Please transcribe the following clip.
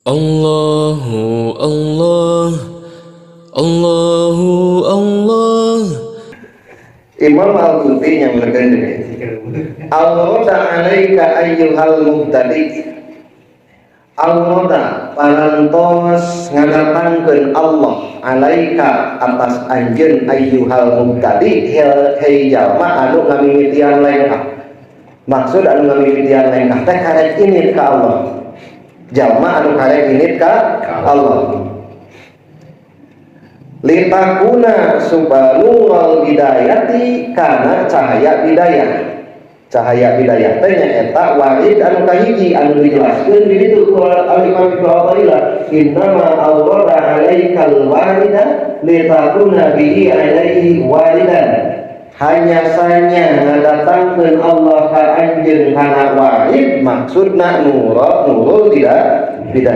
Allahu Allah, Allahu Allah. Imam Al-Qurtubi yang berkata, Al-Roda alaika ayyuhal mubtadi. Al-Roda parantos ngadatangkeun Allah alaika atas anjeun ayyuhal mubtadi hei jalma anu ngamimitian lengkah. Maksud anu ngamimitian lengkah teh karek init ka Allah. Jalma anu karek init ka Allah. Litakuna subalul bidayati kana cahaya bidayah. Cahaya bidayah teh nyaeta warid anu kahiji anu dijelaskeun di ditu ku al-Imam Ibnu Athaillah, innama awrada 'alaikal warida litakuna bihi 'alaihi waridan. Hanya saja ngadatangkeun Allah ka anjeun kana warid maksudna nurul tidak